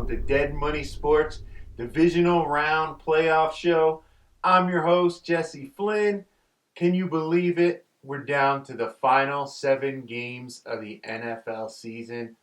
the Dead Money Sports Divisional Round Playoff Show. I'm your host, Jesse Flynn. Can you believe it? We're down to the final 7 games of the NFL season.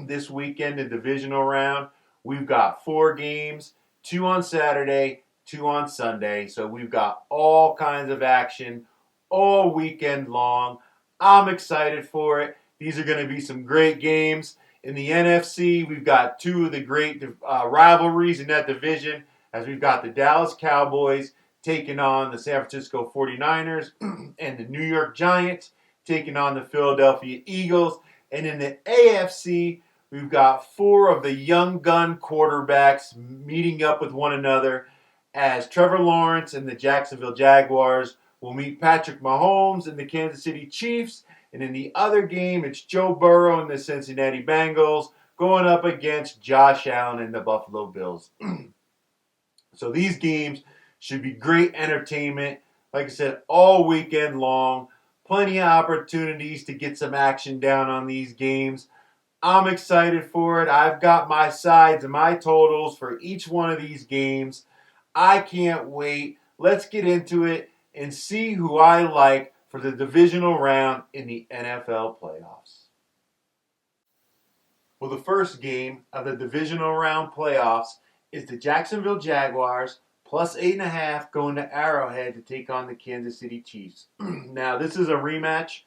This weekend, the divisional round, we've got 4 games, 2 on Saturday, 2 on Sunday. So we've got all kinds of action all weekend long. I'm excited for it. These are going to be some great games. In the NFC, we've got 2 of the great rivalries in that division, as we've got the Dallas Cowboys taking on the San Francisco 49ers and the New York Giants taking on the Philadelphia Eagles. And in the AFC, we've got 4 of the young gun quarterbacks meeting up with one another, as Trevor Lawrence and the Jacksonville Jaguars will meet Patrick Mahomes and the Kansas City Chiefs. And in the other game, it's Joe Burrow and the Cincinnati Bengals going up against Josh Allen and the Buffalo Bills. So these games should be great entertainment. Like I said, all weekend long. Plenty of opportunities to get some action down on these games. I'm excited for it. I've got my sides and my totals for each one of these games. I can't wait. Let's get into it and see who I like for the divisional round in the NFL playoffs. Well, the first game of the divisional round playoffs is the Jacksonville Jaguars plus 8.5 going to Arrowhead to take on the Kansas City Chiefs. Now, this is a rematch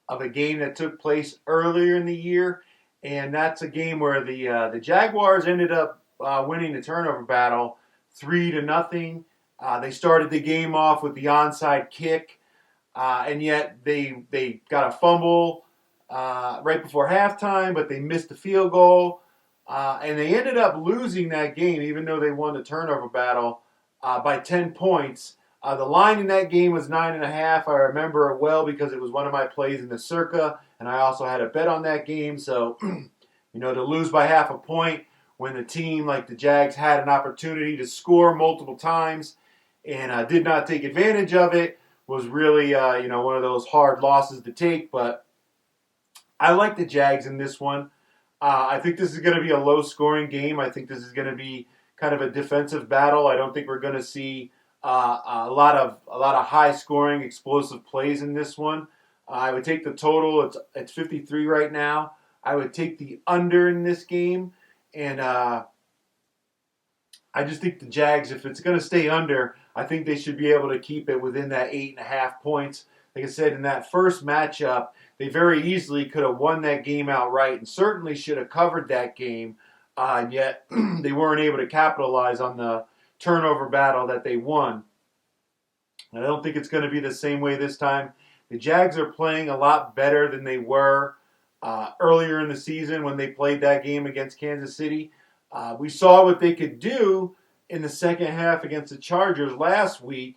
of a game that took place earlier in the year, and that's a game where the Jaguars ended up winning the turnover battle 3-0. They started the game off with the onside kick, and yet they got a fumble right before halftime, but they missed the field goal, and they ended up losing that game, even though they won the turnover battle by 10 points. The line in that game was 9.5. I remember it well because it was one of my plays in the Circa, and I also had a bet on that game. So, to lose by half a point when the team like the Jags had an opportunity to score multiple times and did not take advantage of it was really, one of those hard losses to take. But I like the Jags in this one. I think this is going to be a low-scoring game. I think this is going to be kind of a defensive battle. I don't think we're going to see a lot of high-scoring, explosive plays in this one. I would take the total. It's 53 right now. I would take the under in this game, and I just think the Jags, if it's going to stay under, I think they should be able to keep it within that 8.5 points. Like I said, in that first matchup, they very easily could have won that game outright and certainly should have covered that game. And yet they weren't able to capitalize on the turnover battle that they won. And I don't think it's going to be the same way this time. The Jags are playing a lot better than they were earlier in the season when they played that game against Kansas City. We saw what they could do in the second half against the Chargers last week,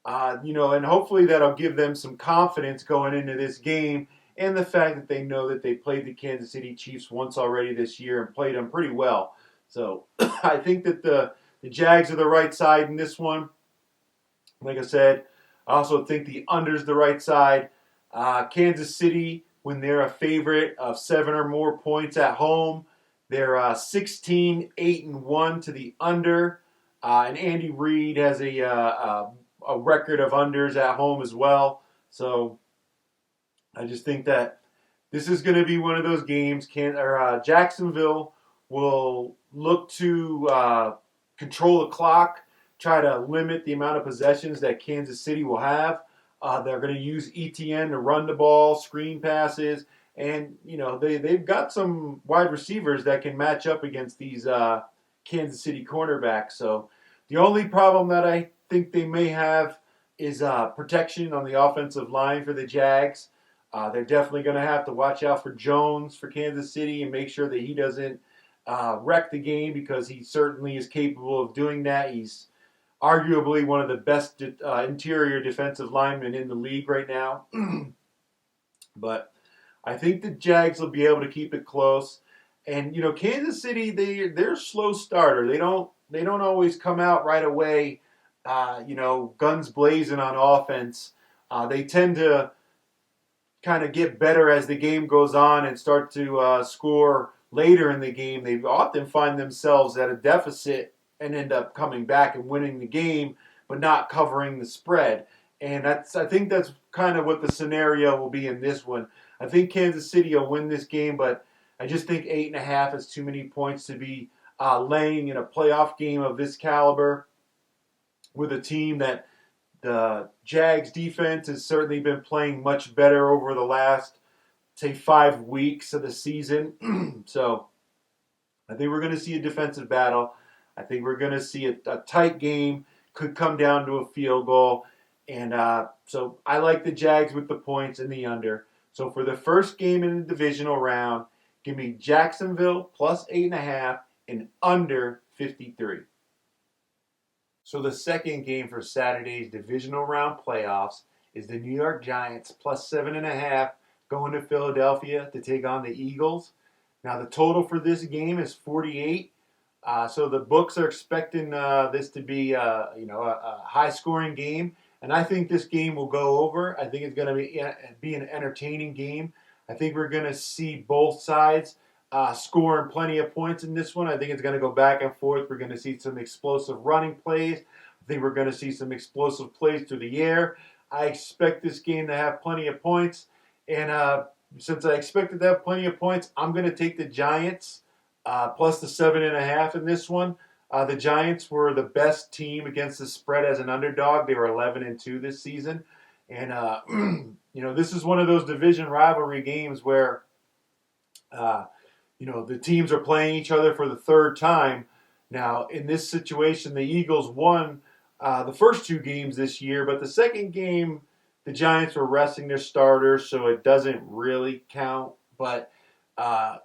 and hopefully that'll give them some confidence going into this game, and the fact that they know that they played the Kansas City Chiefs once already this year and played them pretty well. So I think that the Jags are the right side in this one. Like I said, I also think the under's the right side. Kansas City, when they're a favorite of 7 or more points at home, they're 16-8-1 to the under. And Andy Reid has a record of unders at home as well. So I just think that this is going to be one of those games. Jacksonville will look to control the clock, try to limit the amount of possessions that Kansas City will have. They're going to use ETN to run the ball, screen passes, and they've got some wide receivers that can match up against these Kansas City cornerbacks. So the only problem that I think they may have is protection on the offensive line for the Jags. They're definitely going to have to watch out for Jones for Kansas City and make sure that he doesn't wreck the game, because he certainly is capable of doing that. He's arguably one of the best interior defensive linemen in the league right now. But I think the Jags will be able to keep it close. And Kansas City, they're a slow starter. They don't always come out right away, guns blazing on offense. They tend to kind of get better as the game goes on and start to score later in the game, they often find themselves at a deficit and end up coming back and winning the game, but not covering the spread. And I think that's kind of what the scenario will be in this one. I think Kansas City will win this game, but I just think 8.5 is too many points to be laying in a playoff game of this caliber with a team that the Jags defense has certainly been playing much better over the last, say, 5 weeks of the season. So I think we're going to see a defensive battle. I think we're going to see a tight game. Could come down to a field goal. And so I like the Jags with the points and the under. So for the first game in the divisional round, give me Jacksonville plus 8.5 and under 53. So the second game for Saturday's divisional round playoffs is the New York Giants plus 7.5 going to Philadelphia to take on the Eagles. Now the total for this game is 48. So the books are expecting this to be a high-scoring game, and I think this game will go over. I think it's going to be an entertaining game. I think we're going to see both sides scoring plenty of points in this one. I think it's going to go back and forth. We're going to see some explosive running plays. I think we're going to see some explosive plays through the air. I expect this game to have plenty of points, and since I expected to have plenty of points, I'm going to take the Giants. Plus the 7.5 in this one. The Giants were the best team against the spread as an underdog. They were 11-2 this season, and this is one of those division rivalry games where the teams are playing each other for the third time. Now in this situation, the Eagles won the first 2 games this year, but the second game the Giants were resting their starters, so it doesn't really count. But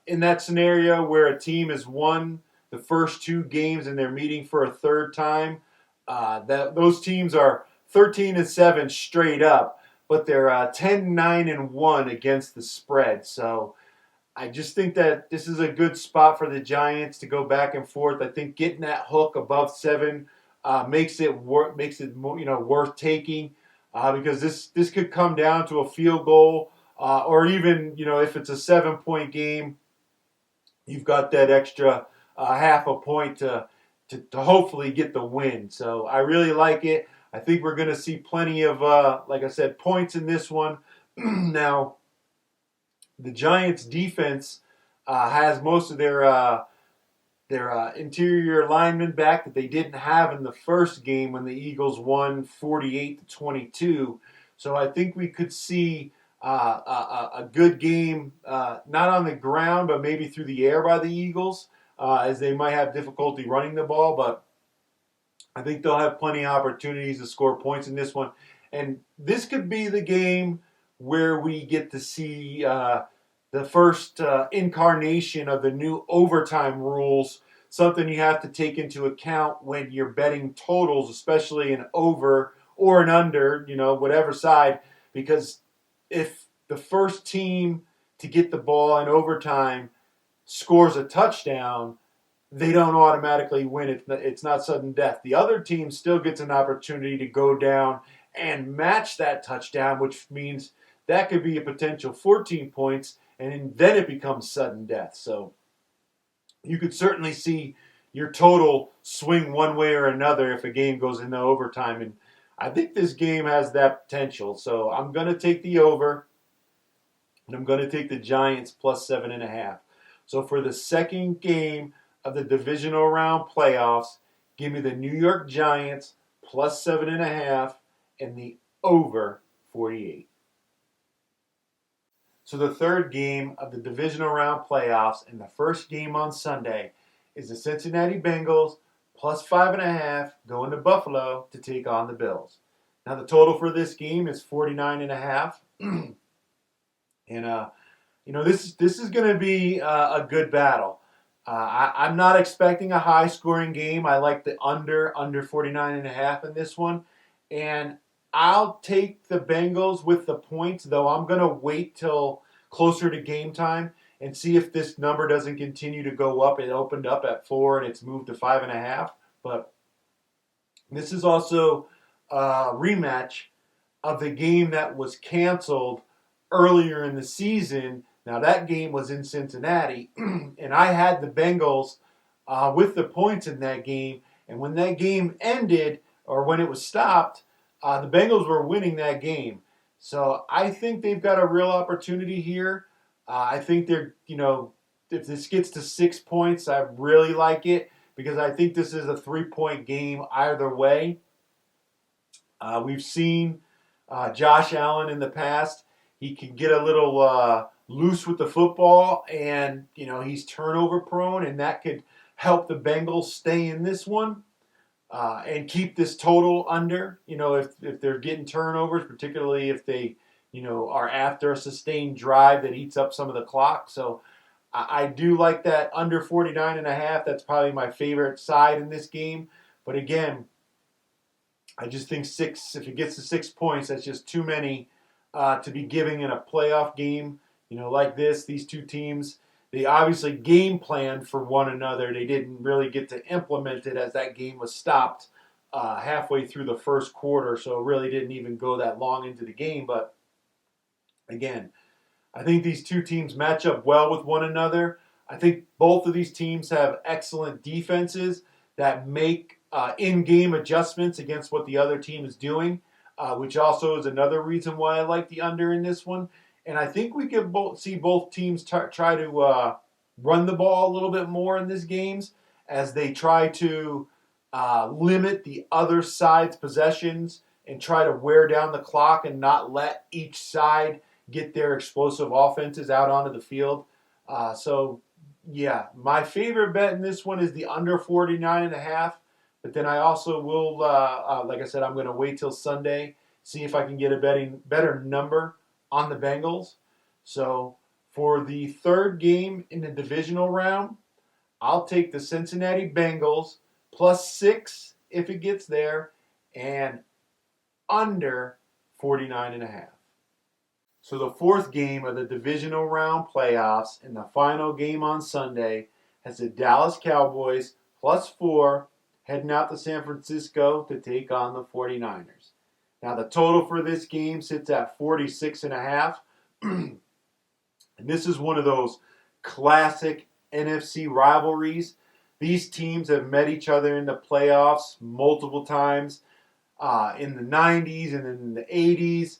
in that scenario where a team has won the first 2 games and they're meeting for a third time, those teams are 13-7 straight up, but they're 10-9-1 against the spread. So I just think that this is a good spot for the Giants to go back and forth. I think getting that hook above 7 makes it more, worth taking because this could come down to a field goal. Or even, if it's a 7-point game, you've got that extra half a point to hopefully get the win. So I really like it. I think we're going to see plenty of, like I said, points in this one. Now, the Giants' defense has most of their interior linemen back that they didn't have in the first game when the Eagles won 48-22. So I think we could see a good game, not on the ground, but maybe through the air by the Eagles, as they might have difficulty running the ball. But I think they'll have plenty of opportunities to score points in this one. And this could be the game where we get to see the first incarnation of the new overtime rules, something you have to take into account when you're betting totals, especially an over or an under, whatever side, because if the first team to get the ball in overtime scores a touchdown, they don't automatically win. It's not sudden death. The other team still gets an opportunity to go down and match that touchdown, which means that could be a potential 14 points, and then it becomes sudden death. So you could certainly see your total swing one way or another if a game goes into overtime, and I think this game has that potential. So I'm going to take the over, and I'm going to take the Giants plus 7.5. So for the second game of the divisional round playoffs, give me the New York Giants plus 7.5 and the over 48. So the third game of the divisional round playoffs and the first game on Sunday is the Cincinnati Bengals plus 5.5 going to Buffalo to take on the Bills. Now the total for this game is 49.5. And this is going to be a good battle. I'm not expecting a high-scoring game. I like the under 49.5 in this one. And I'll take the Bengals with the points, though I'm going to wait till closer to game time and see if this number doesn't continue to go up. It opened up at 4 and it's moved to 5.5. But this is also a rematch of the game that was canceled earlier in the season Now, that game was in Cincinnati, and I had the Bengals with the points in that game. And when that game ended, or when it was stopped, the Bengals were winning that game. So I think they've got a real opportunity here. I think they're, if this gets to 6 points, I really like it because I think this is a 3-point game either way. We've seen Josh Allen in the past. He can get a little loose with the football, and he's turnover prone, and that could help the Bengals stay in this one and keep this total under. If they're getting turnovers, particularly if they are after a sustained drive that eats up some of the clock. So I do like that under 49.5. That's probably my favorite side in this game. But again, I just think if it gets to 6 points, that's just too many to be giving in a playoff game, like this. These two teams, they obviously game planned for one another. They didn't really get to implement it as that game was stopped halfway through the first quarter, so it really didn't even go that long into the game. But again, I think these two teams match up well with one another. I think both of these teams have excellent defenses that make in-game adjustments against what the other team is doing, which also is another reason why I like the under in this one. And I think we can see both teams try to run the ball a little bit more in these games as they try to limit the other side's possessions and try to wear down the clock and not let each side get their explosive offenses out onto the field. Yeah, my favorite bet in this one is the under 49.5. But then I also will, like I said, I'm going to wait till Sunday, see if I can get a better number on the Bengals. So for the third game in the divisional round, I'll take the Cincinnati Bengals plus 6 if it gets there and under 49.5. So the fourth game of the divisional round playoffs and the final game on Sunday has the Dallas Cowboys plus 4 heading out to San Francisco to take on the 49ers. Now the total for this game sits at 46.5. And this is one of those classic NFC rivalries. These teams have met each other in the playoffs multiple times in the 90s and in the 80s.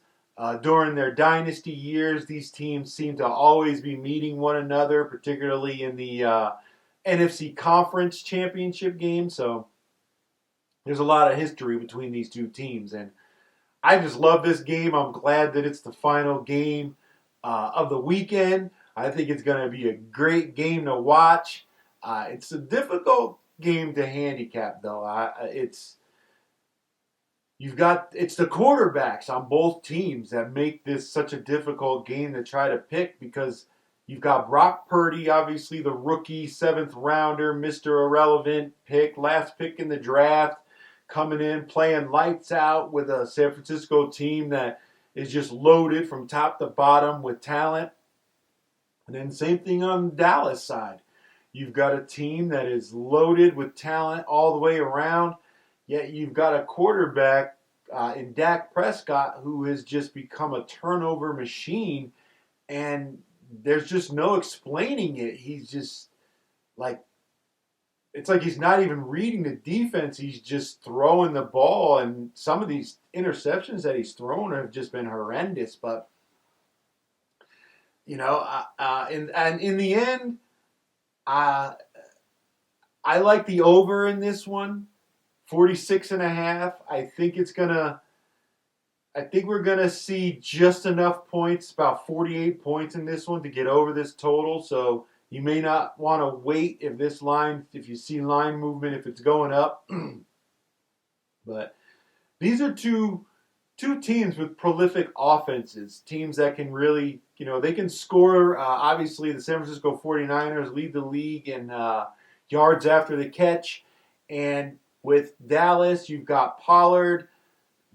During their dynasty years, these teams seem to always be meeting one another, particularly in the NFC Conference Championship game. So there's a lot of history between these two teams. And I just love this game. I'm glad that it's the final game of the weekend. I think it's going to be a great game to watch. It's a difficult game to handicap, though. It's the quarterbacks on both teams that make this such a difficult game to try to pick because you've got Brock Purdy, obviously the rookie 7th rounder, Mr. Irrelevant pick, last pick in the draft, coming in playing lights out with a San Francisco team that is just loaded from top to bottom with talent. And then same thing on the Dallas side. You've got a team that is loaded with talent all the way around. Yet you've got a quarterback in Dak Prescott who has just become a turnover machine, and there's just no explaining it. He's just it's like he's not even reading the defense. He's just throwing the ball, and some of these interceptions that he's thrown have just been horrendous. But in the end, I like the over in this one. 46.5. I think we're gonna see just enough points, about 48 points in this one to get over this total. So you may not want to wait if you see line movement, if it's going up. But these are two teams with prolific offenses, teams that can really, they can score. Obviously, the San Francisco 49ers lead the league in yards after the catch, and with Dallas, you've got Pollard,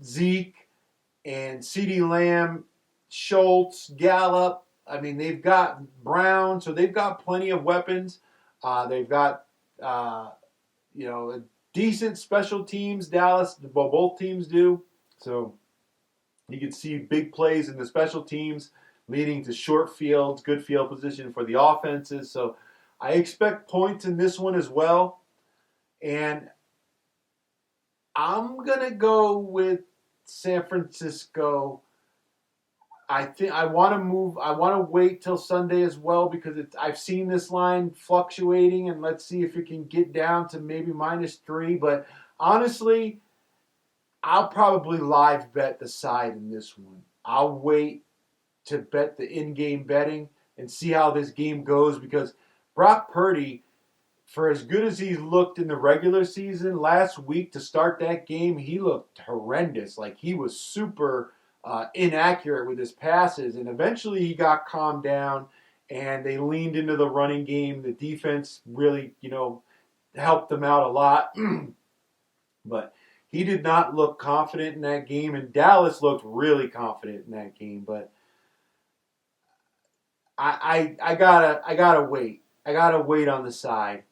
Zeke, and CeeDee Lamb, Schultz, Gallup. I mean, they've got Brown, so they've got plenty of weapons. They've got, decent special teams, Dallas. Both teams do. So you can see big plays in the special teams. leading to short fields, good field position for the offenses. So I expect points in this one as well. And I'm going to go with San Francisco. I think I want to move. I want to wait till Sunday as well because I've seen this line fluctuating, and let's see if it can get down to maybe -3. But honestly, I'll probably live bet the side in this one. I'll wait to bet the in-game betting and see how this game goes because Brock Purdy, for as good as he looked in the regular season, last week to start that game, he looked horrendous. Like he was super inaccurate with his passes, and eventually he got calmed down, and they leaned into the running game. The defense really, helped them out a lot, but he did not look confident in that game, and Dallas looked really confident in that game. But I gotta wait. I gotta wait on the side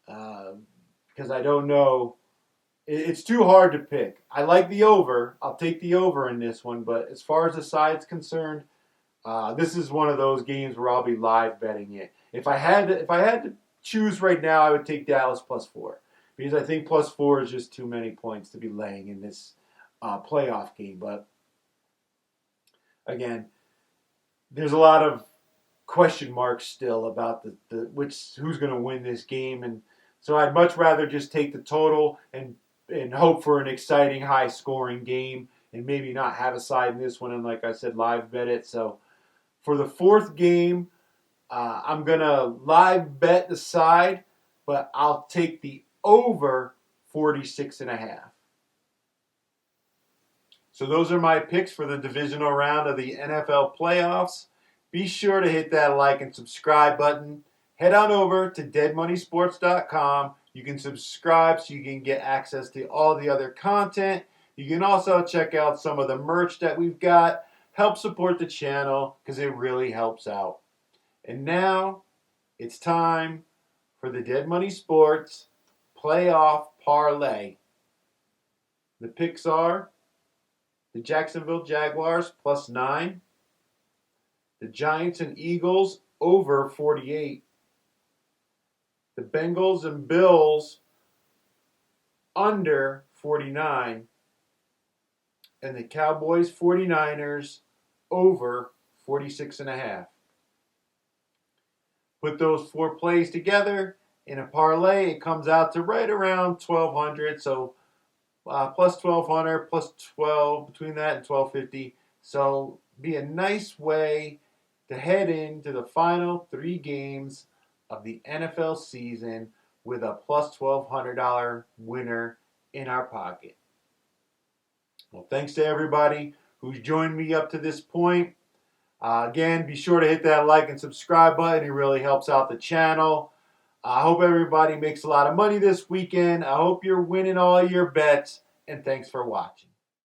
because I don't know. It's too hard to pick. I like the over. I'll take the over in this one. But as far as the side's concerned, this is one of those games where I'll be live betting it. If I had to choose right now, I would take Dallas +4 because I think +4 is just too many points to be laying in this playoff game. But again, there's a lot of question marks still about who's going to win this game, and so I'd much rather just take the total and hope for an exciting, high-scoring game and maybe not have a side in this one and, like I said, live bet it. So for the fourth game, I'm going to live bet the side, but I'll take the over 46.5. So those are my picks for the divisional round of the NFL playoffs. Be sure to hit that like and subscribe button. Head on over to deadmoneysports.com. You can subscribe so you can get access to all the other content. You can also check out some of the merch that we've got. Help support the channel because it really helps out. And now it's time for the Dead Money Sports Playoff Parlay. The picks are the Jacksonville Jaguars +9. The Giants and Eagles over 48. The Bengals and Bills under 49. And the Cowboys 49ers over 46.5. Put those four plays together in a parlay, it comes out to right around 1,200. So plus 1,200, plus 12, between that and 1,250. So be a nice way to head into the final 3 games of the NFL season with a plus $1,200 winner in our pocket. Well, thanks to everybody who's joined me up to this point. Again, be sure to hit that like and subscribe button. It really helps out the channel. I hope everybody makes a lot of money this weekend. I hope you're winning all your bets, and thanks for watching.